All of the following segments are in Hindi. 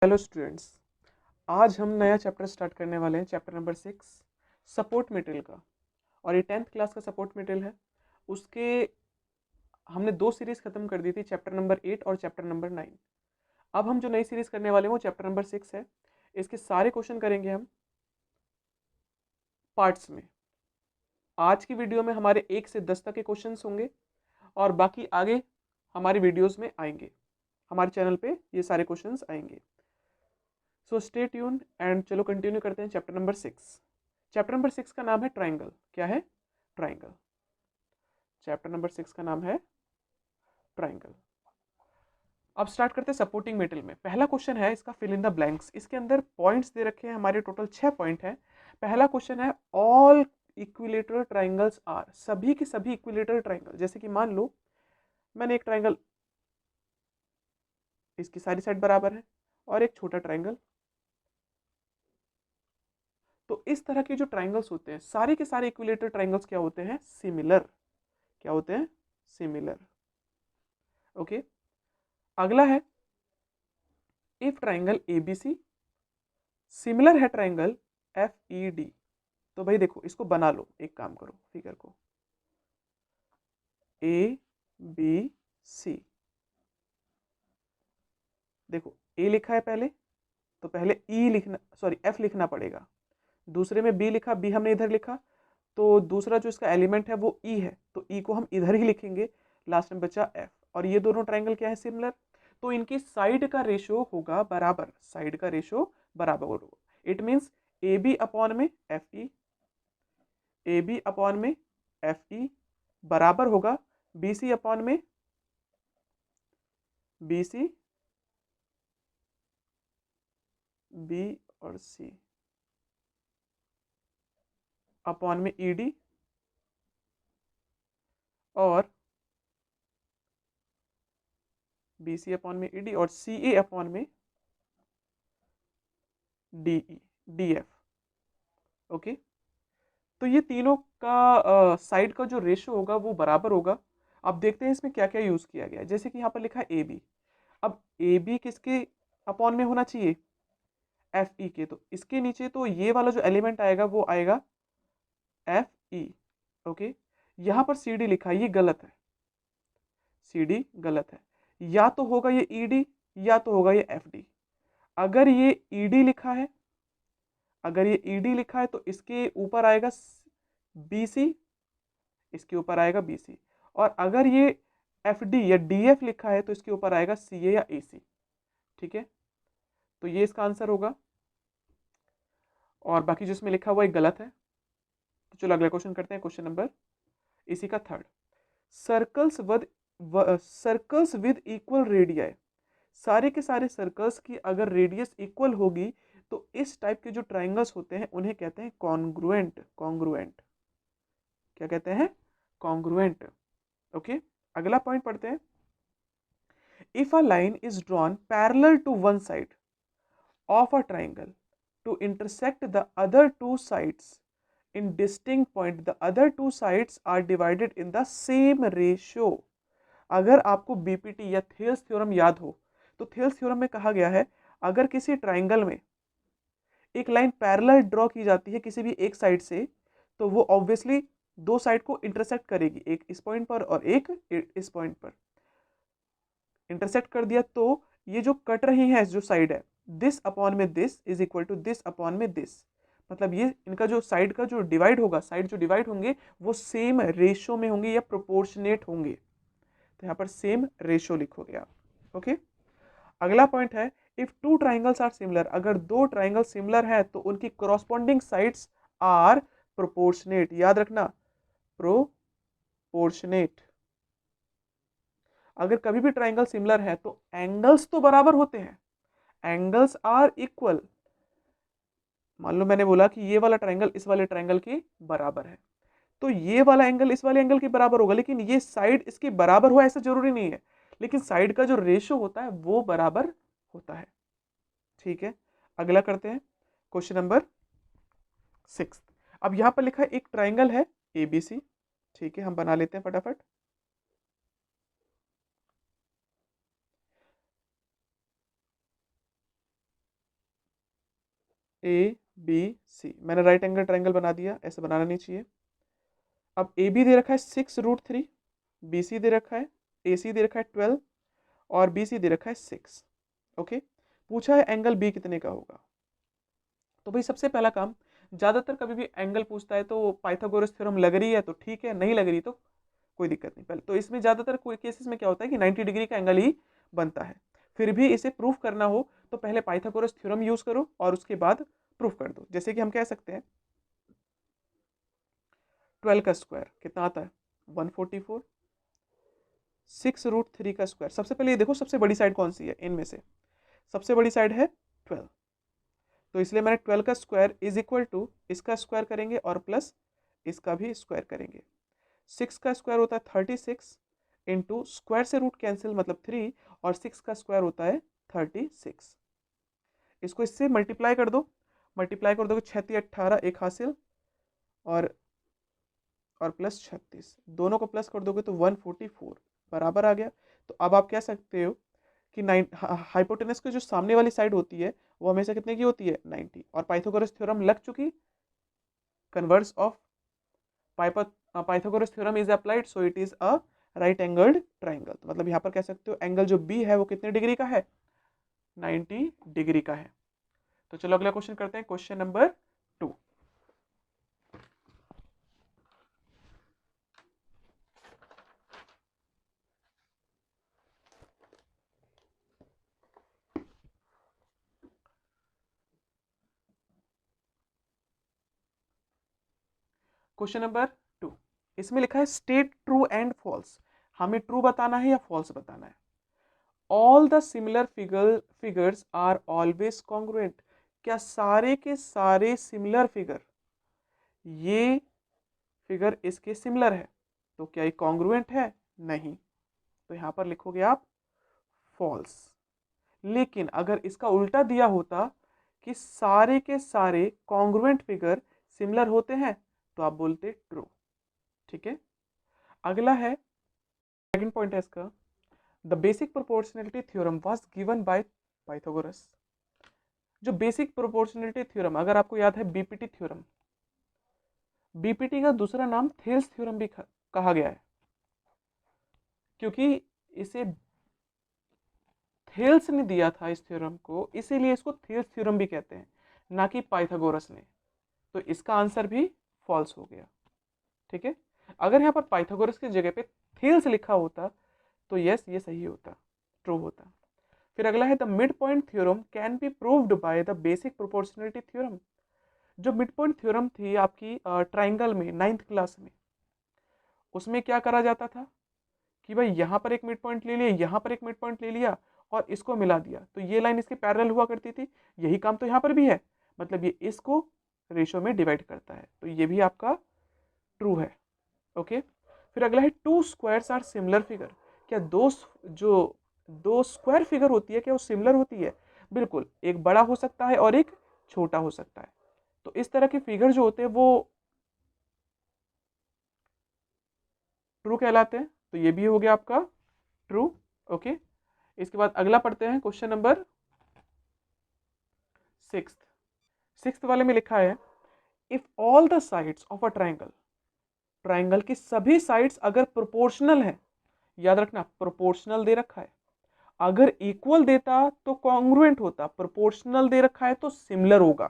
हेलो स्टूडेंट्स, आज हम नया चैप्टर स्टार्ट करने वाले हैं। चैप्टर नंबर 6 सपोर्ट मटेरियल का। और ये 10th क्लास का सपोर्ट मटेरियल है। उसके हमने 2 सीरीज खत्म कर दी थी, चैप्टर नंबर 8 और चैप्टर नंबर 9। अब हम जो नई सीरीज करने वाले हैं वो चैप्टर नंबर 6 है। इसके सारे क्वेश्चन करेंगे हम पार्ट्स में। आज की वीडियो में हमारे 1 से 10 तक के क्वेश्चन होंगे और बाकी आगे हमारी वीडियोज़ में आएंगे। हमारे चैनल पे ये सारे क्वेश्चन आएंगे। सो स्टे ट्यून एंड चलो कंटिन्यू करते हैं चैप्टर नंबर 6। चैप्टर नंबर 6 का नाम है ट्राइंगल। क्या है? ट्राइंगल। चैप्टर नंबर 6 का नाम है ट्राइंगल। अब स्टार्ट करते हैं सपोर्टिंग मेटल में। पहला क्वेश्चन है इसका, फिल इन द ब्लैंक्स। इसके अंदर पॉइंट्स दे रखे हैं हमारे, टोटल 6 पॉइंट है। पहला क्वेश्चन है ऑल इक्विलेटरल ट्राइंगल्स आर, सभी के सभी इक्विलेटरल ट्राइंगल। जैसे कि मान लो मैंने एक ट्राइंगल, इसकी सारी साइड बराबर है और एक छोटा ट्राइंगल। तो इस तरह के जो ट्राइंगल्स होते हैं, सारे के सारे इक्विलेटरल ट्राइंगल्स क्या होते हैं? सिमिलर। क्या होते हैं? सिमिलर। ओके। अगला है इफ ट्राइंगल एबीसी सिमिलर है ट्राइंगल एफ ई डी। तो भाई देखो, इसको बना लो, एक काम करो, फिगर को ए बी सी। देखो ए लिखा है पहले, तो पहले ई लिखना, सॉरी एफ लिखना पड़ेगा। दूसरे में बी लिखा, बी हमने इधर लिखा, तो दूसरा जो इसका एलिमेंट है वो ई है, तो ई को हम इधर ही लिखेंगे। लास्ट में बचा एफ। और ये दोनों ट्राइंगल क्या है? सिमिलर। तो इनकी साइड का रेशो होगा बराबर। साइड का रेशो बराबर होगा। It means A B upon में F E, A B upon में एफ ई बराबर होगा बी सी अपॉन में बी सी, बी और सी अपॉन में ई डी और बी सी अपॉन में ई डी और सी ए अपॉन में D E, D F. Okay. तो ये तीनों का साइड का जो रेशो होगा वो बराबर होगा। अब देखते हैं इसमें क्या क्या यूज किया गया है। जैसे कि यहाँ पर लिखा है ए बी। अब ए बी किसके अपॉन में होना चाहिए? एफ ई के। तो इसके नीचे तो ये वाला जो एलिमेंट आएगा वो आएगा एफ ई। ओके। यहाँ पर सी डी लिखा है, ये गलत है। सी डी गलत है। या तो होगा ये ई डी या तो होगा ये एफ डी। अगर ये ई डी लिखा है, अगर ये ई डी लिखा है तो इसके ऊपर आएगा बी सी, इसके ऊपर आएगा बी सी। और अगर ये एफ डी या डी एफ लिखा है तो इसके ऊपर आएगा सी ए या ए सी। ठीक है, तो ये इसका आंसर होगा। और बाकी जिसमें लिखा हुआ है गलत है। तो चलो अगला क्वेश्चन करते हैं, क्वेश्चन नंबर इसी का third. Circles with circles with equal radii. सारे के सारे सर्कल्स की अगर रेडियस इक्वल होगी तो इस टाइप के जो ट्राइंगल्स होते हैं उन्हें कहते हैं कॉन्ग्रुएंट। कॉन्ग्रुएंट। क्या कहते हैं? कॉन्ग्रुएंट। ओके। अगला पॉइंट पढ़ते हैं। If a line is drawn parallel to one side of a triangle to intersect the other two sides in distinct point, the other two sides are divided in the same ratio। अगर आपको बीपीटी या थेल्स थ्योरम याद हो तो थेल्स थ्योरम में कहा गया है, अगर किसी ट्राइंगल में एक लाइन पैरेलल ड्रॉ की जाती है किसी भी एक साइड से, तो वो ऑब्वियसली दो साइड को इंटरसेक्ट करेगी, एक इस पॉइंट पर और एक इस पॉइंट पर। इंटरसेक्ट कर दिया तो ये जो कट रही है जो साइड है, दिस अपॉन में this is equal to this upon में दिस। मतलब ये इनका जो साइड का जो डिवाइड होगा, साइड जो डिवाइड होंगे वो सेम रेशो में होंगे या प्रोपोर्शनेट होंगे। तो यहाँ पर सेम रेशो लिखोगे आप। ओके। अगला पॉइंट है if two triangles are similar. अगर दो ट्राइंगल सिमिलर है तो उनकी करॉस्पॉन्डिंग साइड्स आर प्रोपोर्शनेट। याद रखना, प्रोपोर्शनेट। अगर कभी भी ट्राइंगल सिमिलर है तो एंगल्स तो बराबर होते हैं, एंगल्स आर इक्वल। मान लो मैंने बोला कि ये वाला ट्राइंगल इस वाले ट्राइंगल के बराबर है, तो ये वाला एंगल इस वाले एंगल के बराबर होगा, लेकिन ये साइड इसके बराबर हो ऐसा जरूरी नहीं है। लेकिन साइड का जो रेशो होता है वो बराबर होता है। ठीक है, अगला करते हैं, क्वेश्चन नंबर 6। अब यहां पर लिखा है एक ट्राइंगल है एबीसी। ठीक है, हम बना लेते हैं फटाफट। ए बी सी, मैंने राइट एंगल ट्राइंगल बना दिया, ऐसे बनाना नहीं चाहिए। अब ए बी दे रखा है 6√3, बी सी दे रखा है, ए सी दे रखा है 12 और बी सी दे रखा है 6। ओके, पूछा है एंगल बी कितने का होगा। तो भाई सबसे पहला काम, ज़्यादातर कभी भी एंगल पूछता है तो पाइथागोरस थ्योरम लग रही है तो ठीक है, नहीं लग रही तो कोई दिक्कत नहीं। पहले तो इसमें ज़्यादातर कोई केसेस में क्या होता है कि 90 डिग्री का एंगल ही बनता है। फिर भी इसे प्रूफ करना हो तो पहले पाइथागोरस थ्योरम यूज करो और उसके बाद प्रूफ कर दो। जैसे कि हम कह सकते हैं 12 का स्क्वायर कितना आता है 144, 6√3 का स्क्वायर। सबसे पहले ये देखो सबसे बड़ी साइड कौन सी है इनमें से, सबसे बड़ी साइड है 12, तो इसलिए मैंने 12 का स्क्वायर इज इक्वल टू इसका स्क्वायर करेंगे और प्लस इसका भी स्क्वायर करेंगे। 6 का स्क्वायर होता है 36 इंटू स्क्वायर से रूट कैंसिल मतलब 3 और 6 का स्क्वायर होता है 36। इसको इससे मल्टीप्लाई कर दो, मल्टीप्लाई कर दोगे 36 18 एक हासिल और प्लस 36, दोनों को प्लस कर दोगे तो 144 बराबर आ गया। तो अब आप कह सकते हो कि हाइपोटेनस की जो सामने वाली साइड होती है वो हमेशा कितने की होती है 90, और पाइथागोरस थ्योरम लग चुकी, converse of Pythagoras theorem is applied so it is a right angled triangle. तो मतलब यहाँ पर कह सकते हो एंगल जो बी है वो कितने डिग्री का है 90 डिग्री का है। तो चलो अगला क्वेश्चन करते हैं, क्वेश्चन नंबर 2। क्वेश्चन नंबर 2, इसमें लिखा है स्टेट ट्रू एंड फॉल्स। हमें ट्रू बताना है या फॉल्स बताना है। All the similar figures are always congruent. क्या सारे के सारे सिमिलर फिगर, ये फिगर इसके सिमिलर है तो क्या ये कॉन्ग्रुएंट है, नहीं, तो यहां पर लिखोगे आप फॉल्स। लेकिन अगर इसका उल्टा दिया होता कि सारे के सारे कॉन्ग्रुएंट फिगर सिमिलर होते हैं तो आप बोलते ट्रू। ठीक है, अगला है सेकंड पॉइंट है इसका, the basic proportionality theorem was given by Pythagoras. जो बेसिक प्रोपोर्शनैलिटी थ्योरम, अगर आपको याद है बीपीटी थ्योरम, बीपीटी का दूसरा नाम थेल्स थ्योरम भी कहा गया है, क्योंकि इसे थेल्स ने दिया था इस थ्योरम को, इसीलिए इसको थेल्स थ्योरम भी कहते हैं, ना कि पाइथागोरस ने। तो इसका आंसर भी फॉल्स हो गया। ठीक है, अगर यहाँ पर पाइथागोरस की जगह पे थेल्स लिखा होता तो यस ये सही होता, ट्रू होता। फिर अगला है the mid point theorem can be proved by the basic proportionality theorem. जो मिड पॉइंट थ्योरम थी आपकी ट्राइंगल में 9th क्लास में, उसमें क्या करा जाता था कि भाई यहाँ पर एक मिड पॉइंट ले लिया, यहाँ पर एक मिड पॉइंट ले लिया और इसको मिला दिया तो ये लाइन इसके पैरेलल हुआ करती थी। यही काम तो यहाँ पर भी है, मतलब ये इसको रेशो में डिवाइड करता है, तो ये भी आपका ट्रू है। ओके, फिर अगला है two squares are similar figure. क्या दो स्क्वायर फिगर होती है क्या वो सिमिलर होती है? बिल्कुल, एक बड़ा हो सकता है और एक छोटा हो सकता है। तो इस तरह के फिगर जो होते हैं वो ट्रू कहलाते हैं, तो ये भी हो गया आपका ट्रू। ओके, इसके बाद अगला पढ़ते हैं क्वेश्चन नंबर 6। सिक्स्थ वाले में लिखा है if all the sides of a triangle, triangle की सभी साइड्स अगर प्रोपोर्शनल है, याद रखना प्रोपोर्शनल दे रखा है, अगर इक्वल देता तो कॉन्ग्रुएंट होता, प्रोपोर्शनल दे रखा है तो सिमिलर होगा।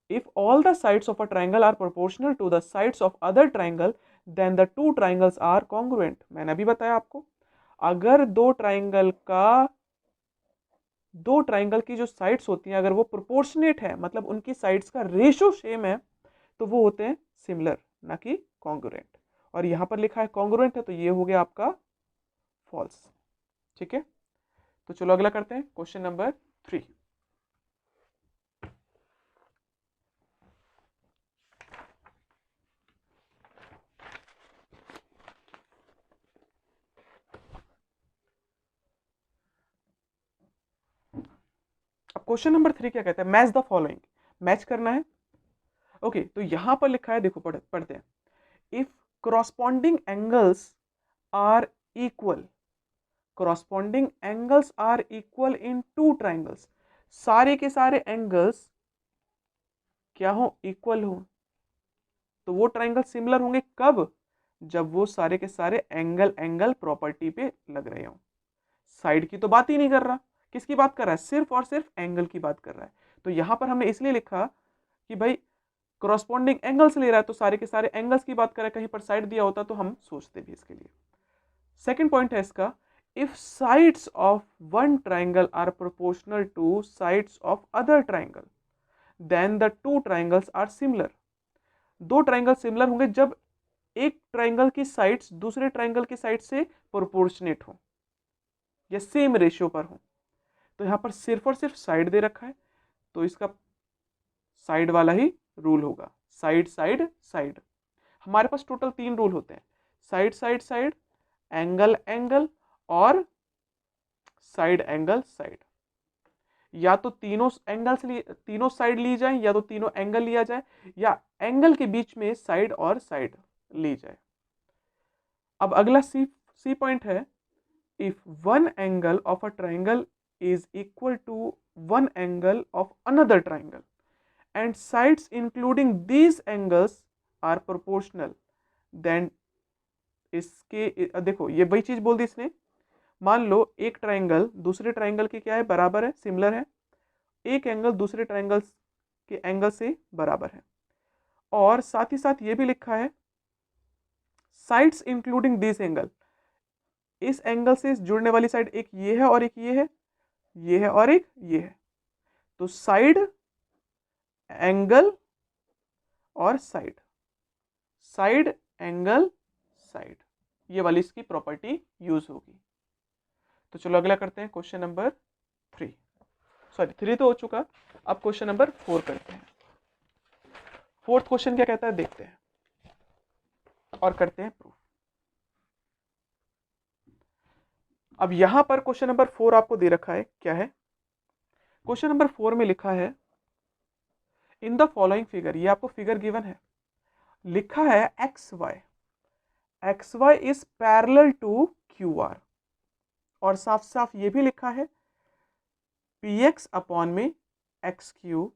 If all the sides of a triangle are proportional to the sides of other triangle then the two triangles are congruent. मैंने अभी बताया आपको, अगर दो ट्राइंगल की जो साइड्स होती हैं अगर वो प्रोपोर्शनेट है, मतलब उनकी साइड्स का रेशो सेम है, तो वो होते हैं सिमिलर, ना कि कॉन्ग्रुएंट। और यहां पर लिखा है कॉन्ग्रुएंट है तो ये हो गया आपका फॉल्स। ठीक है, तो चलो अगला करते हैं क्वेश्चन नंबर 3। अब क्वेश्चन नंबर 3 क्या कहता है, मैच द फॉलोइंग, मैच करना है। ओके, तो यहां पर लिखा है, देखो पढ़ते हैं, if corresponding angles are equal, corresponding angles are equal in two triangles, सारे के सारे एंगल्स क्या हो, इक्वल हो। तो वो ट्राइंगल सिमिलर होंगे कब, जब वो सारे के सारे एंगल एंगल प्रॉपर्टी पे लग रहे हो। साइड की तो बात ही नहीं कर रहा, किसकी बात कर रहा है, सिर्फ और सिर्फ एंगल की बात कर रहा है। तो यहां पर हमने इसलिए लिखा कि भाई करस्पॉन्डिंग एंगल्स ले रहा है, तो सारे के सारे एंगल्स की बात करें, कहीं पर साइड दिया होता तो हम सोचते भी इसके लिए। सेकेंड पॉइंट है इसका, if sides of one triangle are proportional to sides of other triangle then the two triangles are similar. दो ट्राइंगल सिमिलर होंगे जब एक ट्राइंगल की साइड्स दूसरे ट्राइंगल की साइड से प्रोपोर्शनेट हो या सेम रेशियो पर हो। तो यहां पर सिर्फ और सिर्फ साइड दे रखा है, तो इसका साइड वाला ही रूल होगा, साइड साइड साइड। हमारे पास टोटल 3 रूल होते हैं, side side side, angle angle और साइड एंगल साइड। या तो तीनों एंगल्स तीनों साइड ली जाए, या तो तीनों एंगल लिया जाए, या एंगल के बीच में साइड और साइड ली जाए। अब अगला सी पॉइंट है, if one angle of a triangle is equal to one angle of another triangle and sides including these angles are proportional, then इसके देखो ये वही चीज बोल दी इसने। मान लो एक ट्राइंगल दूसरे ट्राइंगल के क्या है, बराबर है, सिमिलर है। एक एंगल दूसरे ट्राइंगल के एंगल से बराबर है, और साथ ही साथ ये भी लिखा है साइड्स इंक्लूडिंग दिस एंगल। इस एंगल से जुड़ने वाली साइड एक ये है और एक ये है, ये है और एक ये है। तो साइड एंगल और साइड, साइड एंगल साइड, ये वाली इसकी प्रॉपर्टी यूज होगी। तो चलो अगला करते हैं, क्वेश्चन नंबर 3, सॉरी 3 तो हो चुका, अब क्वेश्चन नंबर 4 करते हैं। फोर्थ क्वेश्चन क्या कहता है देखते हैं और करते हैं प्रूफ। अब यहां पर क्वेश्चन नंबर 4 आपको दे रखा है, क्या है क्वेश्चन नंबर 4 में लिखा है इन द फॉलोइंग फिगर, ये आपको फिगर गिवन है, लिखा है X Y is parallel to Q R, और साफ साफ ये भी लिखा है पी एक्स अपॉन में X Q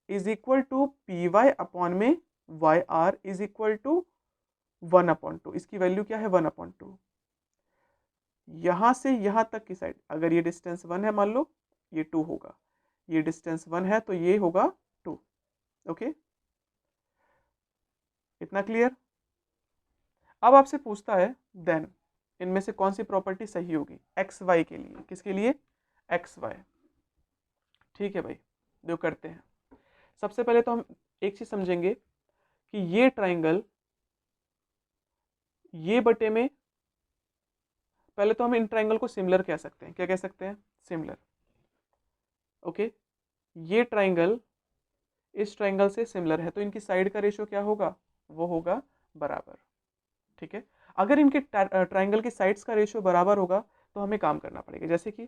is equal to P Y upon में Y R is equal to 1/2। इसकी वैल्यू क्या है, 1/2। यहां से यहां तक की साइड, अगर ये डिस्टेंस 1 है मान लो, ये 2 होगा, ये डिस्टेंस 1 है तो ये होगा 2। ओके, इतना क्लियर। अब आपसे पूछता है देन इनमें से कौन सी प्रॉपर्टी सही होगी एक्स वाई के लिए, किसके लिए, एक्स वाई। ठीक है भाई, जो करते हैं। सबसे पहले तो हम एक चीज समझेंगे कि ये ट्राइंगल ये बटे में, पहले तो हम इन ट्राइंगल को सिमिलर कह सकते हैं, क्या कह सकते हैं, सिमिलर। ओके, ये ट्राइंगल इस ट्राइंगल से सिमिलर है, तो इनकी साइड का रेशियो क्या होगा, वो होगा बराबर। ठीक है, अगर इनके ट्राइंगल की साइड्स का रेशियो बराबर होगा तो हमें काम करना पड़ेगा। जैसे कि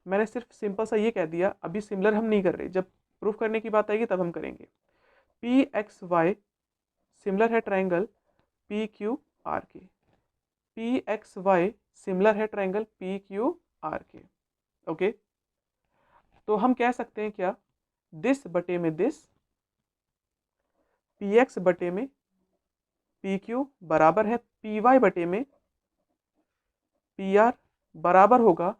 मैंने सिर्फ सिंपल सा ये कह दिया, अभी सिमिलर हम नहीं कर रहे, जब प्रूफ करने की बात आएगी तब हम करेंगे। पी एक्स वाई सिमिलर है ट्राइंगल पी क्यू आर के, पी एक्स वाई सिमिलर है ट्राइंगल पी क्यू आर के। ओके, तो हम कह सकते हैं क्या, दिस बटे में दिस, पी एक्स बटे में पी क्यू बराबर है पी वाई बटे में पी आर, बराबर होगा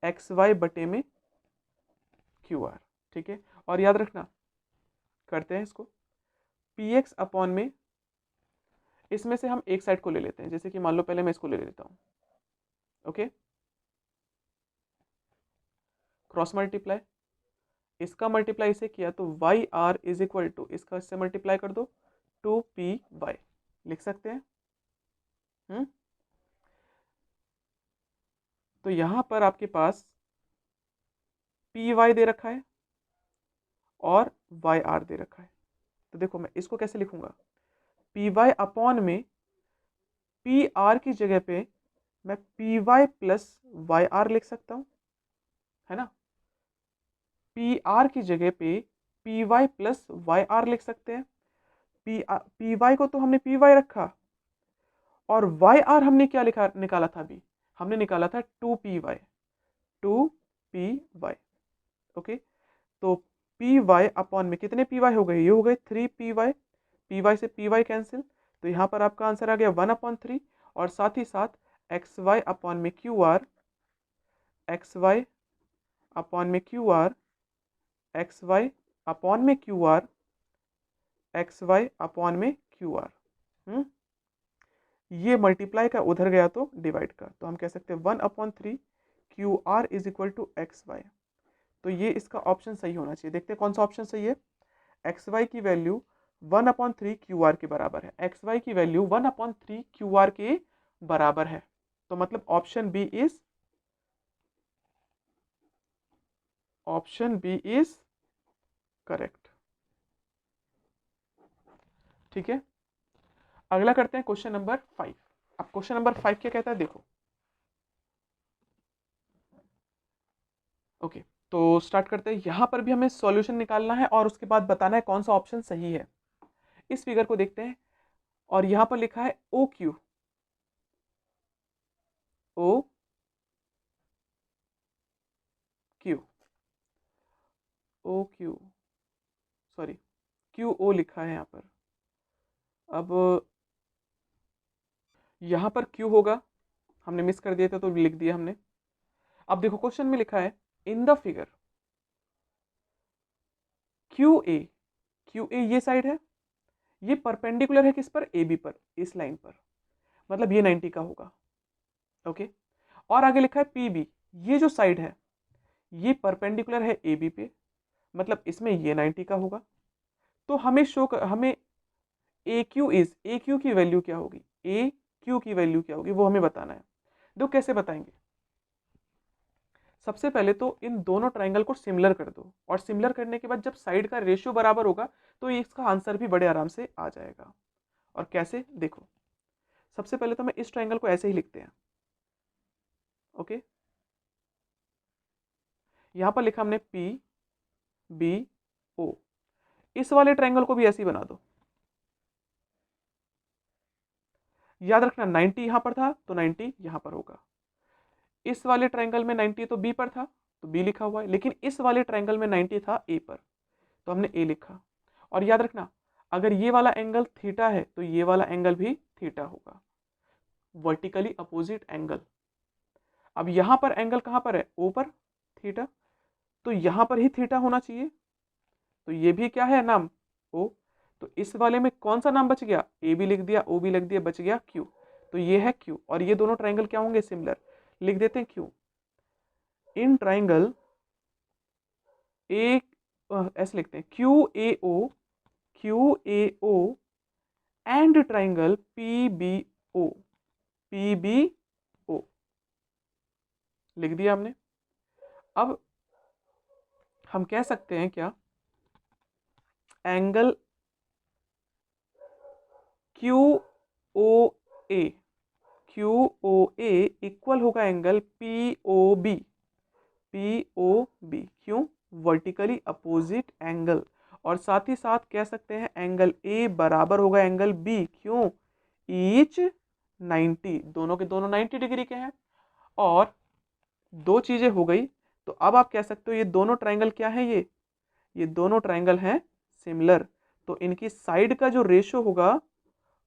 एक्स वाई बटे में क्यू आर। ठीक है, और याद रखना, करते हैं इसको, पी एक्स अपॉन में, इसमें से हम एक साइड को ले लेते हैं, जैसे कि मान लो पहले मैं इसको ले लेता हूं। ओके, क्रॉस मल्टीप्लाई, इसका मल्टीप्लाई इसे किया तो Y R is equal to, इसका इससे मल्टीप्लाई कर दो 2py, लिख सकते हैं। तो यहां पर आपके पास पी वाई दे रखा है और वाई आर दे रखा है। तो देखो मैं इसको कैसे लिखूंगा, पी वाई अपॉन में पी आर की जगह पे मैं P Y plus Y R लिख सकता हूं, है ना। पी आर की जगह पे P Y plus Y R लिख सकते हैं। पी वाई को तो हमने पी वाई रखा, और वाई आर हमने क्या लिखा निकाला था, अभी हमने निकाला था 2py, 2py। ओके, तो पी वाई अपॉन में कितने पी वाई हो गए, ये हो गए 3 पी वाई से पी वाई कैंसिल, तो यहाँ पर आपका आंसर आ गया 1/3 और साथ ही साथ एक्स वाई अपॉन में Q R, X Y upon में Q R, X Y upon में Q R, X Y upon में क्यू आर। ये मल्टीप्लाई का उधर गया तो डिवाइड का, तो हम कह सकते हैं 1/3 Q R is equal to X Y. तो ये इसका ऑप्शन सही होना चाहिए। देखते हैं कौन सा ऑप्शन सही है। एक्स वाई की वैल्यू 1/3 क्यू आर के बराबर है, एक्स वाई की वैल्यू 1/3 क्यू आर के बराबर है, तो मतलब ऑप्शन बी इज करेक्ट। ठीक है, अगला करते हैं क्वेश्चन नंबर 5। अब क्वेश्चन नंबर 5 क्या कहता है, देखो। ओके, तो स्टार्ट करते हैं। यहां पर भी हमें सॉल्यूशन निकालना है और उसके बाद बताना है कौन सा ऑप्शन सही है। इस फिगर को देखते हैं और यहां पर लिखा है O Q, O Q, O Q, sorry Q O लिखा है यहाँ पर। अब यहाँ पर क्यू होगा, हमने मिस कर दिया था तो लिख दिया हमने। अब देखो क्वेश्चन में लिखा है in the figure Q A, Q A ये साइड है, ये परपेंडिकुलर है किस पर, ए बी पर, इस लाइन पर, मतलब ये 90 का होगा। ओके, और आगे लिखा है पी बी, ये जो साइड है ये परपेंडिकुलर है ए बी पे, मतलब इसमें ये 90 का होगा। तो हमें हमें ए क्यू की वैल्यू क्या होगी, ए क्यू की वैल्यू क्या होगी वो हमें बताना है। देखो कैसे बताएंगे। सबसे पहले तो इन दोनों ट्राइंगल को सिमिलर कर दो, और सिमिलर करने के बाद जब साइड का रेशियो बराबर होगा तो इसका आंसर भी बड़े आराम से आ जाएगा। और कैसे, देखो सबसे पहले तो मैं इस ट्राइंगल को ऐसे ही लिखते हैं। ओके, यहां पर लिखा हमने पी बी ओ, इस वाले ट्राइंगल को भी ऐसे ही बना दो। याद रखना 90 यहां पर था तो 90 यहां पर होगा। इस वाले ट्राइंगल में 90 तो बी पर था तो बी लिखा हुआ है, लेकिन इस वाले ट्राइंगल में 90 था ए पर तो हमने ए लिखा। और याद रखना अगर ये वाला एंगल थीटा है तो ये वाला एंगल भी थीटा होगा, वर्टिकली अपोजिट एंगल। अब यहां पर एंगल कहां पर है, ओ पर, थीटा, तो यहां पर ही थीटा होना चाहिए। तो ये भी क्या है नाम, ओ। तो इस वाले में कौन सा नाम बच गया, ए भी लिख दिया, ओ भी लिख दिया, बच गया क्यू। तो ये है क्यू, और ये दोनों ट्राइंगल क्या होंगे, सिमिलर। लिख देते हैं क्यू इन ट्राइंगल ए, ऐसे लिखते हैं Q A O, Q A O and triangle P B O, P B O, लिख दिया हमने। अब हम कह सकते हैं क्या, angle Q O A, Q O A equal होगा angle P O B, P O B, क्यों, वर्टिकली अपोजिट एंगल। और साथ ही साथ कह सकते हैं एंगल ए बराबर होगा एंगल बी, क्यों, ईच 90, दोनों के दोनों 90 डिग्री के हैं। और दो चीजें हो गई, तो अब आप कह सकते हो ये दोनों ट्राइंगल क्या है, ये दोनों ट्राइंगल हैं सिमिलर, तो इनकी साइड का जो रेशियो होगा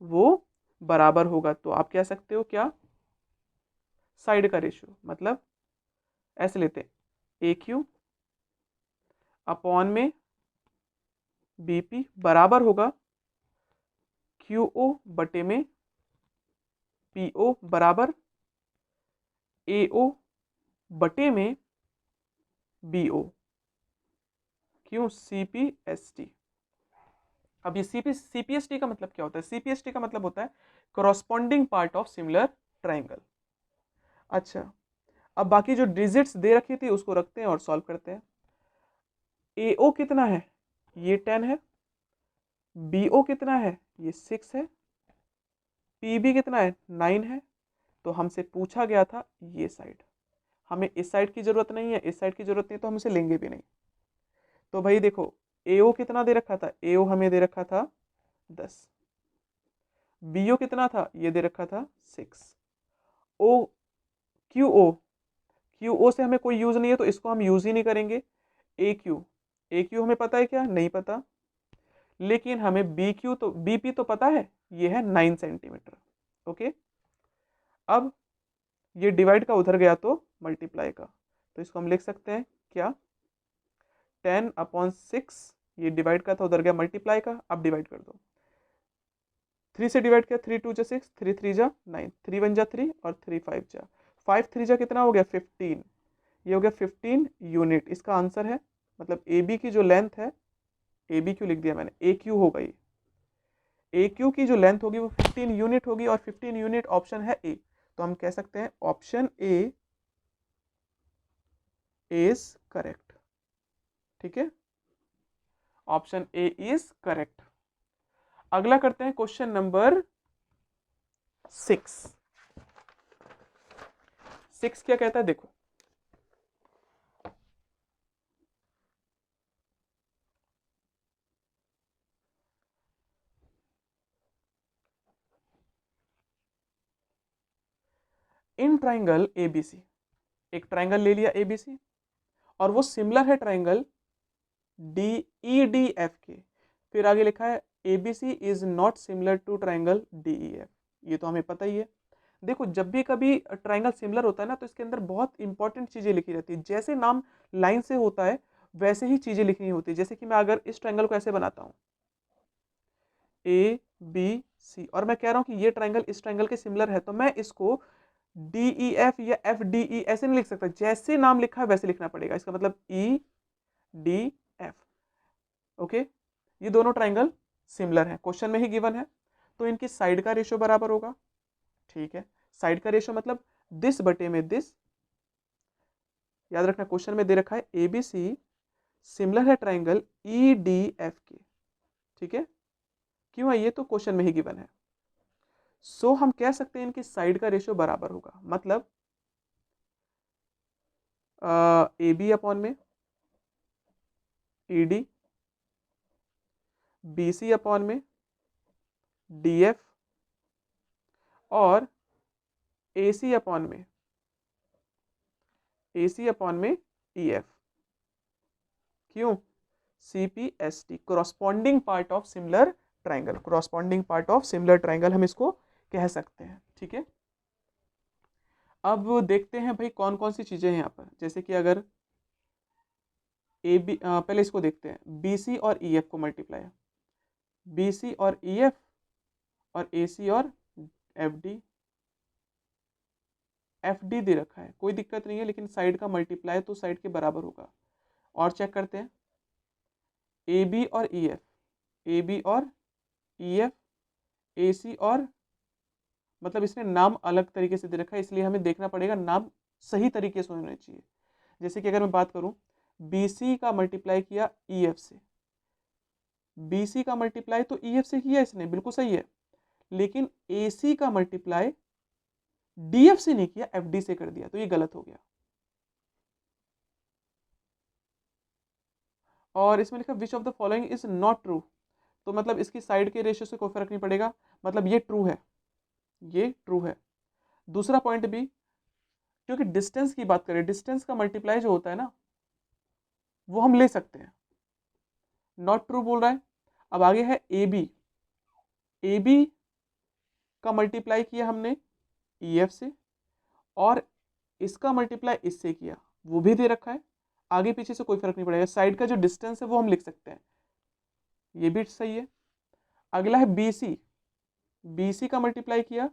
वो बराबर होगा। तो आप कह सकते हो क्या, साइड का रेशियो, मतलब ऐसे लेते हैं ए क्यू अपॉन में बीपी बराबर होगा क्यू ओ बटे में पी ओ बराबर ए ओ बटे में बी ओ, क्यों, सी पी एस टी। अब ये सीपीएसटी का मतलब क्या होता है, सीपीएसटी का मतलब होता है करॉस्पॉन्डिंग पार्ट ऑफ सिमिलर ट्राइंगल। अच्छा, अब बाकी जो डिजिट्स दे रखी थी उसको रखते हैं और सॉल्व करते हैं। ए ओ कितना है, ये 10 है, बी ओ कितना है, ये 6 है, पी बी कितना है, 9 है। तो हमसे पूछा गया था ये साइड, हमें इस साइड की जरूरत नहीं है, इस साइड की जरूरत नहीं, तो हम इसे लेंगे भी नहीं। तो भाई देखो एओ कितना दे रखा था, एओ हमें दे रखा था 10, बीओ कितना था, ये दे रखा था 6, ओ क्यू ओ, क्यू ओ से हमें कोई यूज नहीं है तो इसको हम यूज ही नहीं करेंगे। ए क्यू, ए क्यू हमें पता है क्या? नहीं पता, लेकिन हमें बी क्यू तो बीपी तो पता है, ये है 9 सेंटीमीटर। ओके, अब ये डिवाइड का उधर गया तो मल्टीप्लाई का, तो इसको हम लिख सकते हैं क्या? 10/6, ये डिवाइड का था उधर गया मल्टीप्लाई का, अब डिवाइड कर दो। 3 से डिवाइड किया, 3 2 जा 6, 3 3 जा 9, 3 1 जा 3 और 3 5 जा 5, 3 जा कितना हो गया? 15। ये हो गया 15 यूनिट, इसका आंसर है। मतलब ए बी की जो लेंथ है, ए बी क्यू लिख दिया मैंने, ए क्यू होगा ये, ए क्यू की जो लेंथ होगी वो 15 यूनिट होगी, और 15 यूनिट ऑप्शन है ए। तो हम कह सकते हैं ऑप्शन ए इज करेक्ट। ठीक है, ऑप्शन ए इज करेक्ट। अगला करते हैं क्वेश्चन नंबर 6। 6 क्या कहता है देखो, इन ट्राइंगल एबीसी, एक ट्राइंगल ले लिया एबीसी, और वो सिमिलर है triangle D E D F के। फिर आगे लिखा है ABC is not similar to triangle D E F. ये तो हमें पता ही है। देखो, जब भी कभी ट्राइंगल सिमिलर होता है ना, तो इसके अंदर बहुत इंपॉर्टेंट चीजें लिखी रहती है। जैसे नाम लाइन से होता है वैसे ही चीजें लिखनी होती है। जैसे कि मैं अगर इस ट्राइंगल को ऐसे बनाता हूं, ए बी सी, और मैं कह रहा हूं कि ये ट्राइंगल इस ट्राइंगल के सिमिलर है, तो मैं इसको डी ई एफ या एफ डी ई ऐसे नहीं लिख सकता। जैसे नाम लिखा है वैसे लिखना पड़ेगा। इसका मतलब ई डी एफ। ओके, ये दोनों ट्राइंगल सिमिलर है, क्वेश्चन में ही गिवन है, तो इनकी साइड का रेशियो बराबर होगा। ठीक है, साइड का रेशियो मतलब दिस बटे में दिस। याद रखना क्वेश्चन में दे रखा है ए बी सी सिमिलर है ट्राइंगल ई डी एफ के। ठीक है, क्यों है? ये तो क्वेश्चन में ही गिवन है। सो हम कह सकते हैं इनकी साइड का रेशियो बराबर होगा। मतलब ए बी अपॉन में E D, B C upon में डी एफ, और ए सी अपॉन में ई एफ। क्यों? CPST, corresponding part of similar triangle, corresponding part of similar triangle हम इसको कह सकते हैं। ठीक है, अब देखते हैं भाई कौन कौन सी चीजें हैं यहाँ पर। जैसे कि अगर ए बी, पहले इसको देखते हैं, BC और EF को मल्टीप्लाई, BC और EF और AC और FD दे रखा है, कोई दिक्कत नहीं है, लेकिन साइड का मल्टीप्लाई तो साइड के बराबर होगा। और चेक करते हैं AB और EF, AB और EF, AC और, मतलब इसने नाम अलग तरीके से दे रखा है, इसलिए हमें देखना पड़ेगा नाम सही तरीके से होने चाहिए। जैसे कि अगर मैं बात करूं, BC का मल्टीप्लाई किया EF से, BC का मल्टीप्लाई तो EF से किया इसने, बिल्कुल सही है, लेकिन AC का मल्टीप्लाई DF से नहीं किया, FD से कर दिया, तो ये गलत हो गया। और इसमें लिखा which of the following is not true, तो मतलब इसकी साइड के रेशियो से कोई फर्क नहीं पड़ेगा, मतलब ये ट्रू है, ये ट्रू है। दूसरा पॉइंट भी, क्योंकि डिस्टेंस की बात करें, डिस्टेंस का मल्टीप्लाई जो होता है ना, वो हम ले सकते हैं, नॉट ट्रू बोल रहा है। अब आगे है ए बी, ए बी का मल्टीप्लाई किया हमने EF से, और इसका मल्टीप्लाई इससे किया, वो भी दे रखा है। आगे पीछे से कोई फर्क नहीं पड़ेगा, साइड का जो डिस्टेंस है वो हम लिख सकते हैं, ये भी सही है। अगला है BC, BC का मल्टीप्लाई किया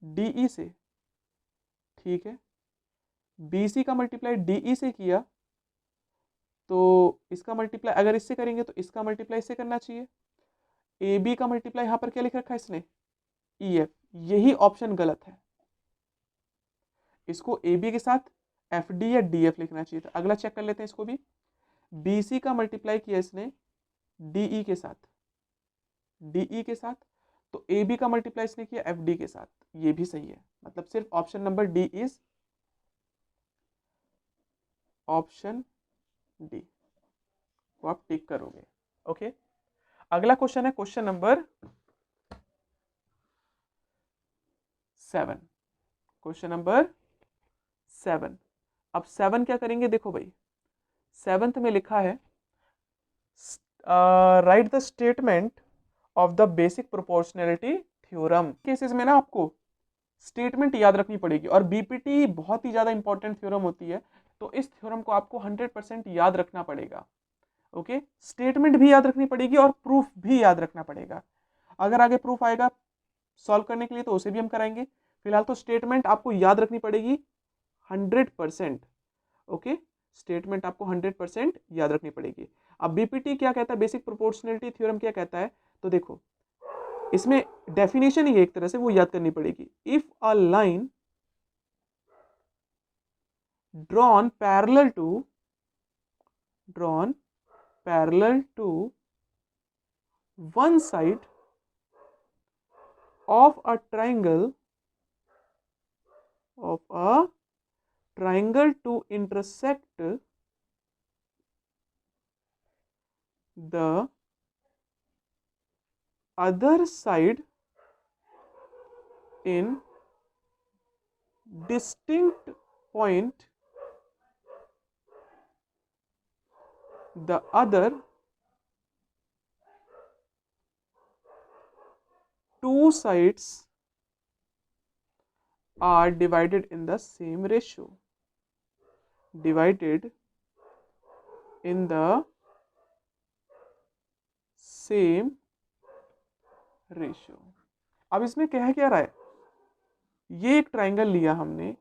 DE से, ठीक है, BC का मल्टीप्लाई DE से किया, तो इसका मल्टीप्लाई अगर इससे करेंगे तो इसका मल्टीप्लाई इससे करना चाहिए। AB का मल्टीप्लाई यहाँ पर क्या लिख रखा है इसने? EF, यही ऑप्शन गलत है, इसको AB के साथ FD या DF लिखना चाहिए था। अगला चेक कर लेते हैं इसको भी, BC का मल्टीप्लाई किया इसने DE के साथ, DE के साथ, तो AB का मल्टीप्लाई इसने किया FD के साथ, ये भी सही है। मतलब सिर्फ option number D is option D को आप टिक करोगे। ओके, अगला क्वेश्चन है क्वेश्चन नंबर 7, क्वेश्चन नंबर 7। अब 7 क्या करेंगे देखो भाई, 7th में लिखा है right the statement of the basic proportionality theorem. Cases में ना आपको स्टेटमेंट याद रखनी पड़ेगी, और बीपीटी बहुत ही ज़्यादा इंपॉर्टेंट थ्योरम होती है, तो इस थ्योरम को आपको 100% याद रखना पड़ेगा। ओके, स्टेटमेंट भी याद रखनी पड़ेगी और प्रूफ भी याद रखना पड़ेगा। अगर आगे प्रूफ आएगा सॉल्व करने के लिए तो उसे भी हम कराएंगे, फिलहाल तो स्टेटमेंट आपको याद रखनी पड़ेगी 100%। ओके, स्टेटमेंट आपको 100% याद रखनी पड़ेगी। अब बीपीटी क्या कहता है, बेसिक प्रोपोर्शनैलिटी थ्योरम क्या कहता है, तो देखो इसमें डेफिनेशन ही एक तरह से वो याद करनी पड़ेगी। If a line drawn parallel to one side of a triangle to intersect the other side in distinct point, the other two sides are divided in the same ratio. Divided in the same ratio. अब इसमें कह क्या रहा है, ये एक ट्राइंगल लिया हमने।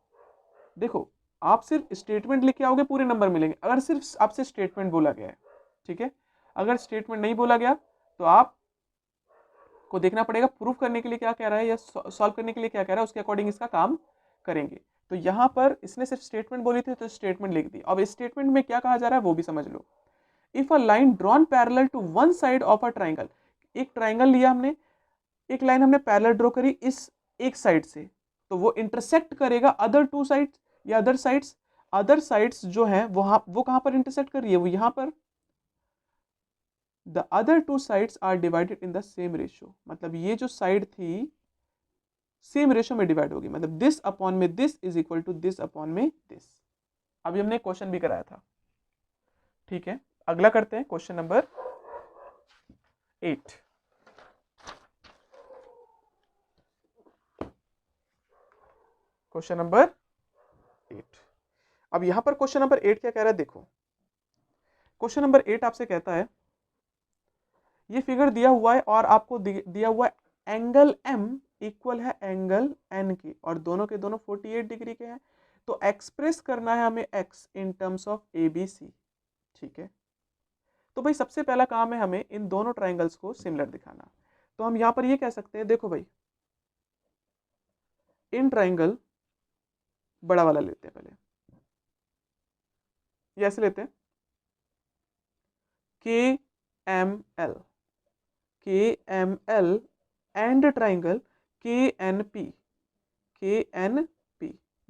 देखो आप सिर्फ स्टेटमेंट लिख के आओगे पूरे नंबर मिलेंगे, अगर सिर्फ आपसे स्टेटमेंट बोला गया है, ठीक है। अगर स्टेटमेंट नहीं बोला गया तो आप को देखना पड़ेगा प्रूफ करने के लिए क्या कह रहा है या सॉल्व करने के लिए क्या कह रहा है, उसके अकॉर्डिंग इसका काम करेंगे। तो यहाँ पर इसने सिर्फ स्टेटमेंट बोली थी तो स्टेटमेंट लिख दी। अब इस स्टेटमेंट में क्या कहा जा रहा है वो भी समझ लो। If a line drawn parallel to one side of a triangle, एक ट्राइंगल लिया हमने, एक लाइन हमने पैरेलल ड्रॉ करी इस एक साइड से, तो वो इंटरसेक्ट करेगा अदर टू साइड्स या अदर साइड्स जो है वो कहां पर इंटरसेक्ट कर रही है, वो यहां पर। The other two sides are divided in the same ratio, मतलब ये जो साइड थी सेम रेशियो में डिवाइड होगी, मतलब दिस अपॉन में this is equal to this upon में दिस। अभी हमने क्वेश्चन भी कराया था, ठीक है। अगला करते हैं क्वेश्चन नंबर 8। Question number 8। अब यहां पर क्वेश्चन नंबर 8 क्या कह रहा है, देखो क्वेश्चन नंबर 8 आपसे कहता है ये फिगर दिया हुआ है और आपको दिया हुआ है एंगल M इक्वल है एंगल N की, और दोनों के दोनों 48 डिग्री के हैं। तो एक्सप्रेस करना है हमें x in terms of ABC, ठीक है। तो भाई सबसे पहला काम है हमें इन दोनों ट्राइंगल्स को सिमिलर दिखाना। तो हम यहां पर ये कह सकते हैं, देखो भाई इन ट्राइंगल बड़ा वाला लेते हैं पहले, ये ऐसे लेते हैं KML एंड ट्राइंगल KNP।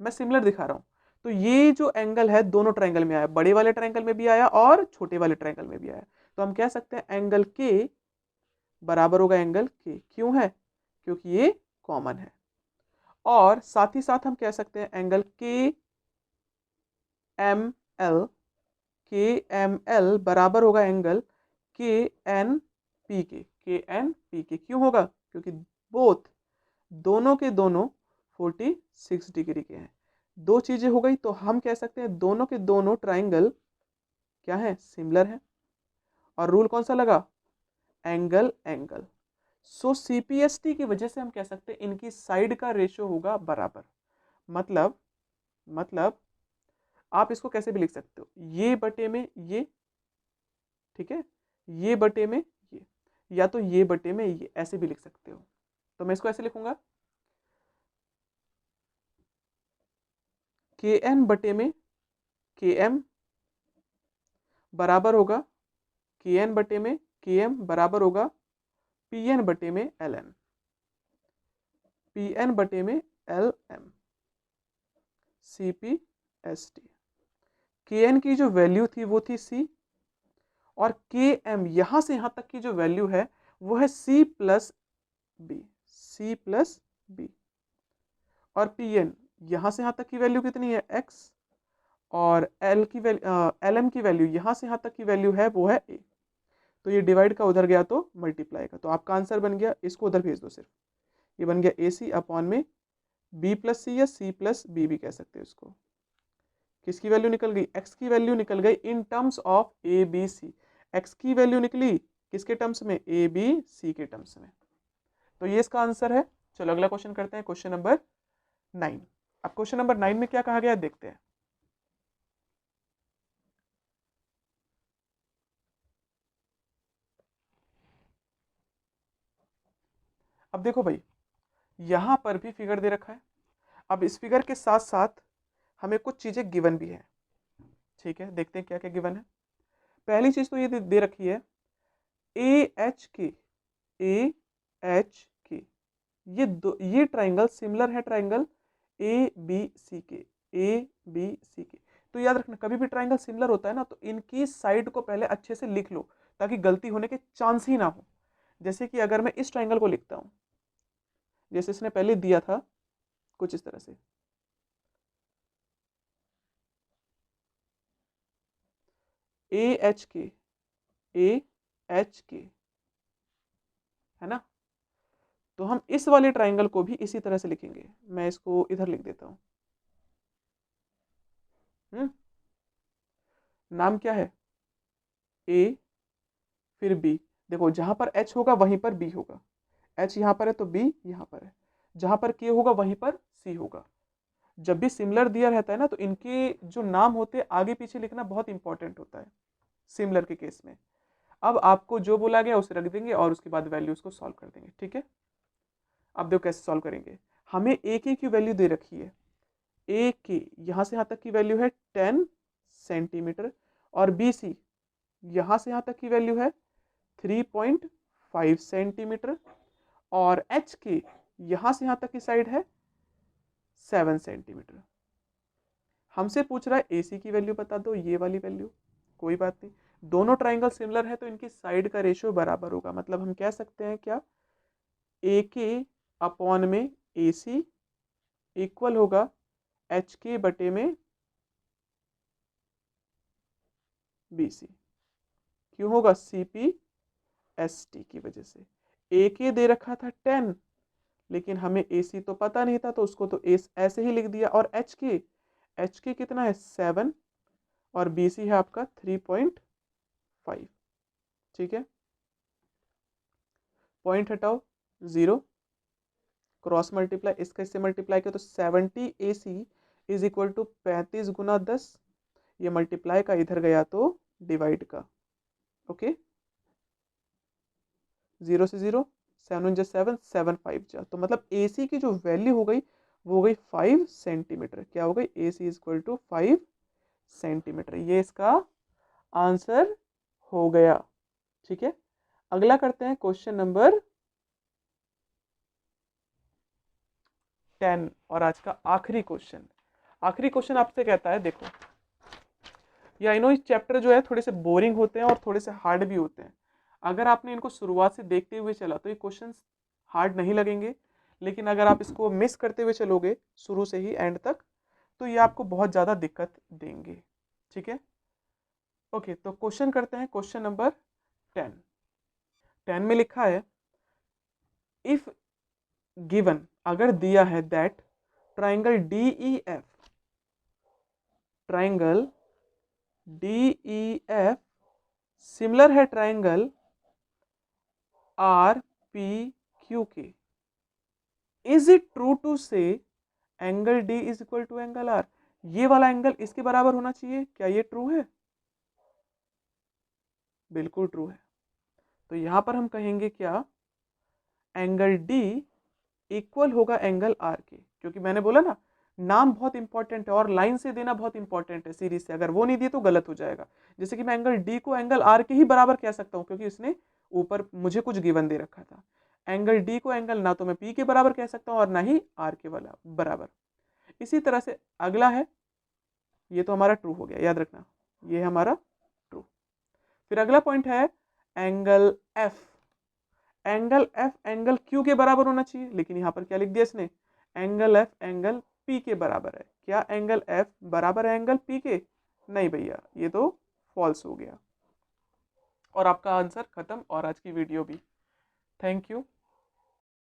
मैं सिमिलर दिखा रहा हूं। तो ये जो एंगल है दोनों ट्राइंगल में आया, बड़े वाले ट्राइंगल में भी आया और छोटे वाले ट्राइंगल में भी आया। तो हम कह सकते हैं एंगल K बराबर होगा एंगल K। क्यों है, क्योंकि ये कॉमन है। और साथ ही साथ हम कह सकते हैं एंगल KML बराबर होगा एंगल KNP के। क्यों होगा, क्योंकि बोथ दोनों के दोनों 46 डिग्री के हैं। दो चीजें हो गई, तो हम कह सकते हैं दोनों के दोनों ट्राइंगल क्या है, सिमिलर है। और रूल कौन सा लगा, एंगल। सो CPST की वजह से हम कह सकते हैं इनकी साइड का रेशियो होगा बराबर। मतलब आप इसको कैसे भी लिख सकते हो, ये बटे में ये, ठीक है, ये बटे में ये, या तो ये बटे में ये, ऐसे भी लिख सकते हो। तो मैं इसको ऐसे लिखूंगा KN बटे में KM बराबर होगा KN बटे में KM बराबर होगा PN बटे में LN, PN बटे में LM। CPST KN की जो वैल्यू थी वो थी C, और KM यहां से यहां तक की जो वैल्यू है वो है C प्लस बी, और PN यहां से यहां तक की वैल्यू कितनी है X, और एल की वैल्यू एल एम की वैल्यू यहाँ से यहाँ तक की वैल्यू है वो है ए, तो ये डिवाइड का उधर गया तो मल्टीप्लाई का, तो आपका आंसर बन गया, इसको उधर भेज दो सिर्फ, ये बन गया ए सी अपॉन में बी प्लस सी या सी प्लस बी भी कह सकते हैं इसको। किसकी वैल्यू निकल गई, एक्स की वैल्यू निकल गई in terms of A B C, X की वैल्यू निकली किसके टर्म्स में, ए बी सी के टर्म्स में, तो ये इसका आंसर है। चलो अगला क्वेश्चन करते हैं, क्वेश्चन नंबर 9। अब क्वेश्चन नंबर 9 में क्या कहा गया देखते हैं। अब देखो भाई, यहां पर भी फिगर दे रखा है, अब इस फिगर के साथ साथ हमें कुछ चीजें गिवन भी है, ठीक है, देखते हैं क्या क्या गिवन है। पहली चीज तो ये दे रखी है ए एच के, ए एच के, ये ट्राइंगल सिमिलर है ट्राइंगल ए बी सी के, ए बी सी के। तो याद रखना कभी भी ट्राइंगल सिमिलर होता है ना तो इनकी साइड को पहले अच्छे से लिख लो ताकि गलती होने के चांस ही ना हो। जैसे कि अगर मैं इस ट्राइंगल को लिखता हूं जैसे इसने पहले दिया था कुछ इस तरह से, ए एच के, ए एच के, है ना, तो हम इस वाले ट्राइंगल को भी इसी तरह से लिखेंगे। मैं इसको इधर लिख देता हूं, नाम क्या है, ए फिर बी, देखो जहां पर एच होगा वहीं पर बी होगा, एच यहां पर है तो बी यहां पर है, जहां पर के होगा वहीं पर सी होगा। जब भी सिमिलर दिया रहता है ना तो इनके जो नाम होते हैं आगे पीछे लिखना बहुत इंपॉर्टेंट होता है सिमिलर के केस में। अब आपको जो बोला गया उसे रख देंगे और उसके बाद वैल्यूज को सॉल्व कर देंगे, ठीक है। अब देखो कैसे सॉल्व करेंगे, हमें ए की वैल्यू दे रखी है, ए की यहां से यहां तक की वैल्यू है 10 सेंटीमीटर और बी सी यहां से यहां तक की वैल्यू है 3.5 सेंटीमीटर और एच की यहां से यहां तक की साइड है 7 सेंटीमीटर। हमसे पूछ रहा है एसी की वैल्यू बता दो, ये वाली वैल्यू, कोई बात नहीं, दोनों ट्राइंगल सिमिलर है तो इनकी साइड का रेशियो बराबर होगा, मतलब हम कह सकते हैं क्या, ए के अपॉन में ए सी इक्वल होगा एच के बटे में बी सी। क्यों होगा, सी पी एस टी की वजह से। ए के दे रखा था 10 लेकिन हमें ए सी तो पता नहीं था तो उसको तो ऐसे ही लिख दिया, और एच के कितना है 7 और बी सी है आपका 3.5, ठीक है। पॉइंट हटाओ 0, क्रॉस मल्टीप्लाई, इसका इससे मल्टीप्लाई किया तो 70 ए सी इज इक्वल टू 35 गुना 10, ये मल्टीप्लाई का इधर गया तो डिवाइड का, ओके, 0 से 0, 7 जा 7, 7 5 जा, तो मतलब ए सी की जो वैल्यू हो गई वो हो गई 5 सेंटीमीटर, क्या हो गई, ए सी इज इक्वल टू 5 सेंटीमीटर, ये इसका आंसर हो गया, ठीक है। अगला करते हैं क्वेश्चन नंबर 10 और आज का आखिरी क्वेश्चन। आखिरी क्वेश्चन आपसे कहता है, देखो ये आई नो इस चैप्टर जो है थोड़े से बोरिंग होते हैं और थोड़े से हार्ड भी होते हैं, अगर आपने इनको शुरुआत से देखते हुए चला तो ये क्वेश्चंस हार्ड नहीं लगेंगे, लेकिन अगर आप इसको मिस करते हुए चलोगे शुरू से ही एंड तक तो ये आपको बहुत ज़्यादा दिक्कत देंगे, ठीक है। ओके, तो क्वेश्चन करते हैं, क्वेश्चन नंबर 10। 10 में लिखा है इफ गिवन, अगर दिया है that triangle D E F, triangle D E F similar है ट्राइंगल आर पी क्यू के, is it true to say angle D is equal to angle R, ये वाला एंगल इसके बराबर होना चाहिए, क्या ये ट्रू है, बिल्कुल ट्रू है। तो यहां पर हम कहेंगे क्या, एंगल डी इक्वल होगा एंगल आर के, क्योंकि मैंने बोला ना नाम बहुत इंपॉर्टेंट है और लाइन से देना बहुत इंपॉर्टेंट है सीरीज से, अगर वो नहीं दिए तो गलत हो जाएगा। जैसे कि मैं एंगल डी को एंगल आर के ही बराबर कह सकता हूं क्योंकि उसने ऊपर मुझे कुछ गिवन दे रखा था, एंगल डी को एंगल ना तो मैं पी के बराबर कह सकता हूं और ना ही आर के वाला बराबर। इसी तरह से अगला है, ये तो हमारा ट्रू हो गया, याद रखना ये हमारा ट्रू। फिर अगला पॉइंट है angle F, angle F angle Q के बराबर होना चाहिए, लेकिन यहां पर क्या लिख दिया इसने, एंगल एफ एंगल पी के बराबर है। क्या एंगल एफ बराबर है एंगल पी के? नहीं भैया, ये तो फॉल्स हो गया। और आपका आंसर खत्म और आज की वीडियो भी। Thank you.